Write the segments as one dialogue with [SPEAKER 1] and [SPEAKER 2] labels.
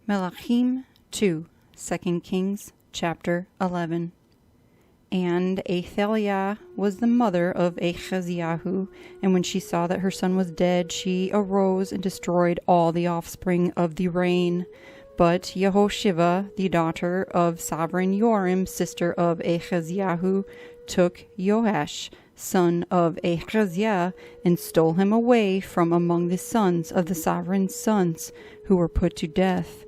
[SPEAKER 1] Melakim 2, 2 Kings, chapter 11. And Athalyah was the mother of Ahaziah, and when she saw that her son was dead, she arose and destroyed all the offspring of the reign. But Yahosheba, the daughter of sovereign Yoram, sister of Ahaziah, took Yaho'ash, son of Ahaziah, and stole him away from among the sons of the sovereign sons, who were put to death.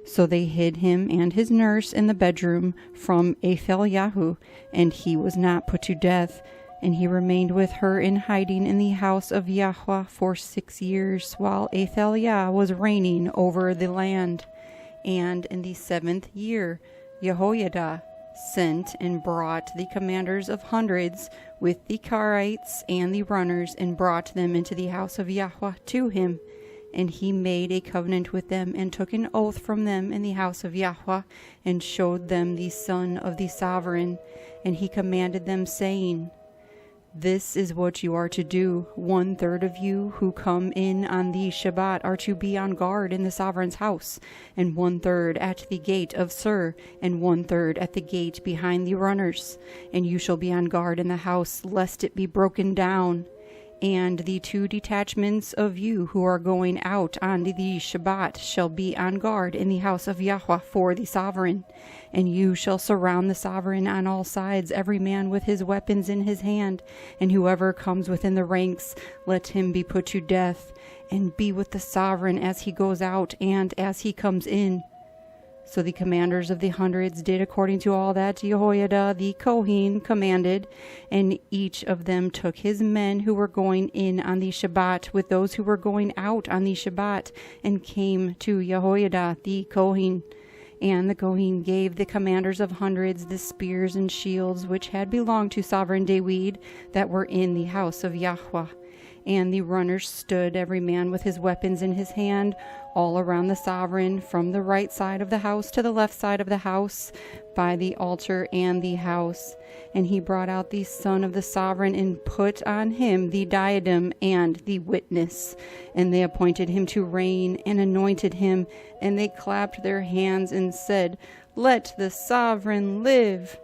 [SPEAKER 1] So they hid him and his nurse in the bedroom from Athalyah, and he was not put to death. And he remained with her in hiding in the house of Yahuah for 6 years, while Athalyah was reigning over the land. And in the 7th year, Yahoyada sent and brought the commanders of hundreds with the Karites and the runners, and brought them into the house of Yahuah to him. And he made a covenant with them, and took an oath from them in the house of Yahuah, and showed them the son of the sovereign. And he commanded them, saying, This is what you are to do. 1/3 of you who come in on the Shabbat are to be on guard in the sovereign's house, and 1/3 at the gate of Sur, and 1/3 at the gate behind the runners. And you shall be on guard in the house, lest it be broken down. And the 2 detachments of you who are going out on the Shabbat shall be on guard in the house of Yahuah for the sovereign. And you shall surround the sovereign on all sides, every man with his weapons in his hand. And whoever comes within the ranks, let him be put to death. And be with the sovereign as he goes out and as he comes in. So the commanders of the hundreds did according to all that Yahoyada the Kohen commanded, and each of them took his men who were going in on the Shabbat with those who were going out on the Shabbat, and came to Yahoyada the Kohen. And the Kohen gave the commanders of hundreds the spears and shields which had belonged to sovereign David, that were in the house of Yahuah. And the runners stood, every man with his weapons in his hand, all around the sovereign, from the right side of the house to the left side of the house, by the altar and the house. And he brought out the son of the sovereign, and put on him the diadem and the witness. And they appointed him to reign, and anointed him. And they clapped their hands, and said, Let the sovereign live.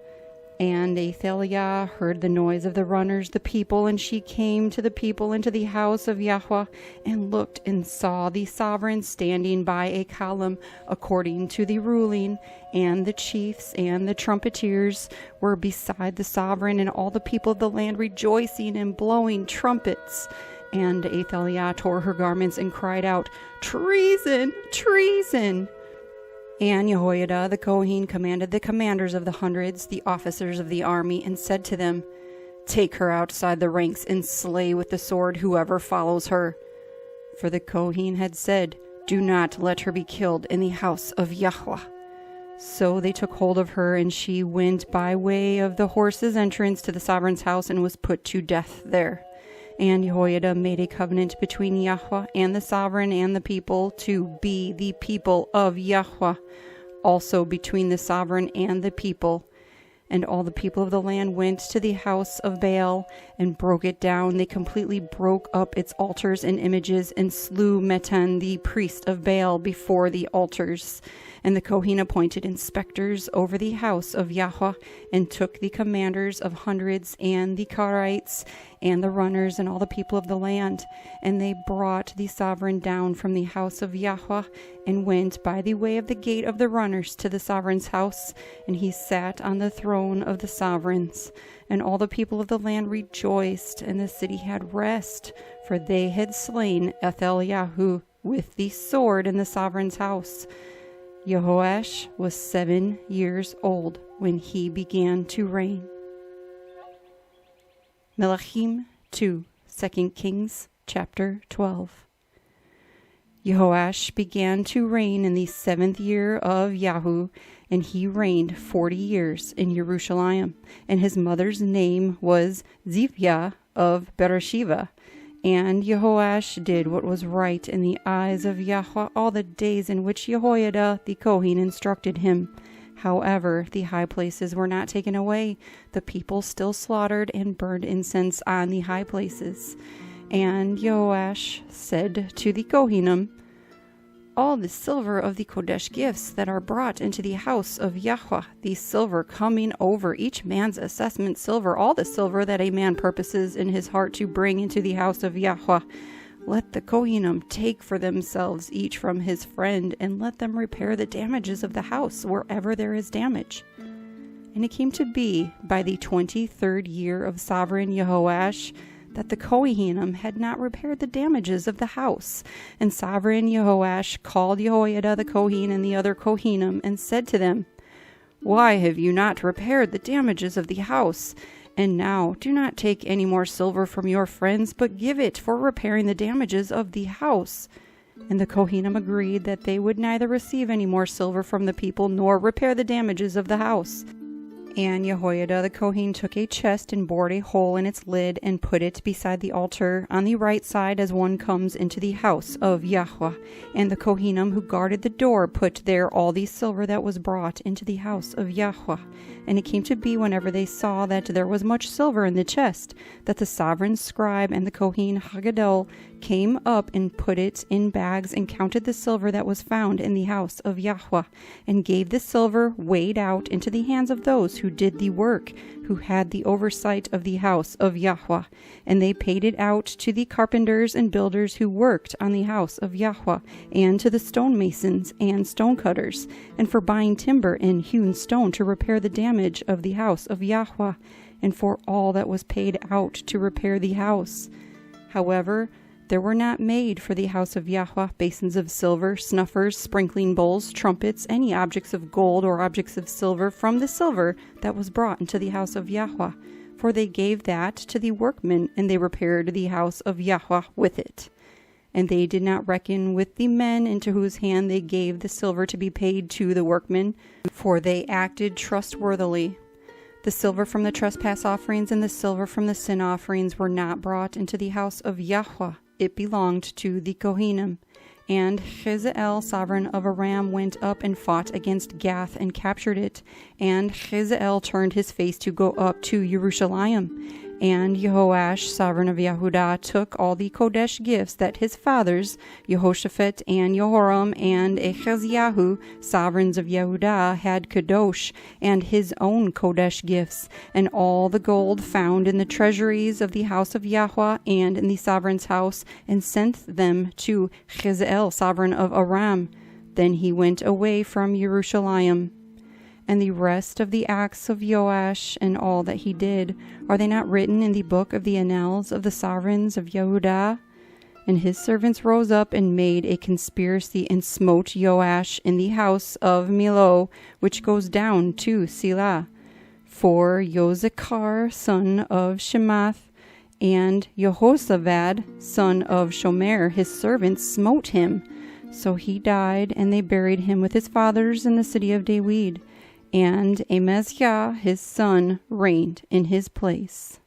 [SPEAKER 1] And Athalyah heard the noise of the runners, the people, and she came to the people into the house of Yahuah, and looked and saw the sovereign standing by a column according to the ruling, and the chiefs and the trumpeters were beside the sovereign, and all the people of the land rejoicing and blowing trumpets. And Athalyah tore her garments and cried out, Treason! Treason! And Yahoyada the Kohen commanded the commanders of the hundreds, the officers of the army, and said to them, Take her outside the ranks, and slay with the sword whoever follows her. For the Kohen had said, Do not let her be killed in the house of Yahuah. So they took hold of her, and she went by way of the horse's entrance to the sovereign's house, and was put to death there. And Yahoyada made a covenant between Yahuah and the sovereign and the people, to be the people of Yahuah, also between the sovereign and the people. And all the people of the land went to the house of Baal, and broke it down. They completely broke up its altars and images, and slew Metan the priest of Baal before the altars. And the Kohen appointed inspectors over the house of Yahuah, and took the commanders of hundreds, and the Karites, and the runners, and all the people of the land. And they brought the sovereign down from the house of Yahuah, and went by the way of the gate of the runners to the sovereign's house. And he sat on the throne of the sovereigns. And all the people of the land rejoiced, and the city had rest, for they had slain Athalyah with the sword in the sovereign's house. Yaho'ash was 7 years old when he began to reign. Melakim 2, 2 Kings, chapter 12. Yaho'ash began to reign in the 7th year of Yahu, and he reigned 40 years in Jerusalem. And his mother's name was Ziphia of Beersheba. And Yaho'ash did what was right in the eyes of Yahuah all the days in which Yahoyada the Kohen instructed him. However, the high places were not taken away. The people still slaughtered and burned incense on the high places. And Yaho'ash said to the Kohanim, all the silver of the Kodesh gifts that are brought into the house of Yahuah, the silver coming over each man's assessment silver, all the silver that a man purposes in his heart to bring into the house of Yahuah, let the Kohanim take for themselves each from his friend, and let them repair the damages of the house wherever there is damage. And it came to be by the 23rd year of sovereign Yaho'ash that the Kohanim had not repaired the damages of the house. And sovereign Yaho'ash called Yahoyada the Kohen and the other Kohanim and said to them, "Why have you not repaired the damages of the house? And now do not take any more silver from your friends, but give it for repairing the damages of the house." And the Kohanim agreed that they would neither receive any more silver from the people nor repair the damages of the house. And Yahoyada the Kohen took a chest and bored a hole in its lid and put it beside the altar on the right side as one comes into the house of Yahuah. And the Kohanim who guarded the door put there all the silver that was brought into the house of Yahuah. And it came to be whenever they saw that there was much silver in the chest, that the sovereign scribe and the Kohen Haggadol came up and put it in bags and counted the silver that was found in the house of Yahuah, and gave the silver weighed out into the hands of those who did the work, who had the oversight of the house of Yahuah. And they paid it out to the carpenters and builders who worked on the house of Yahuah, and to the stonemasons and stonecutters, and for buying timber and hewn stone to repair the damage of the house of Yahuah, and for all that was paid out to repair the house. However, there were not made for the house of Yahuah basins of silver, snuffers, sprinkling bowls, trumpets, any objects of gold or objects of silver from the silver that was brought into the house of Yahuah, for they gave that to the workmen, and they repaired the house of Yahuah with it. And they did not reckon with the men into whose hand they gave the silver to be paid to the workmen, for they acted trustworthily. The silver from the trespass offerings and the silver from the sin offerings were not brought into the house of Yahuah. It belonged to the Kohanim. And Hazael, sovereign of Aram, went up and fought against Gath and captured it. And Hazael turned his face to go up to Jerusalem. And Yaho'ash, sovereign of Yehuda, took all the Kodesh gifts that his fathers, Yehoshaphat and Yehoram and Ahaziah, sovereigns of Yehuda, had Kadosh, and his own Kodesh gifts, and all the gold found in the treasuries of the house of Yahuah and in the sovereign's house, and sent them to Hazael, sovereign of Aram. Then he went away from Jerusalem. And the rest of the acts of Yaho'ash and all that he did, are they not written in the book of the annals of the sovereigns of Yehuda? And his servants rose up and made a conspiracy and smote Yaho'ash in the house of Milo, which goes down to Selah. For Yozachar, son of Shemath, and Yehosabad, son of Shomer, his servants, smote him. So he died, and they buried him with his fathers in the city of David. And Amaziah, his son, reigned in his place.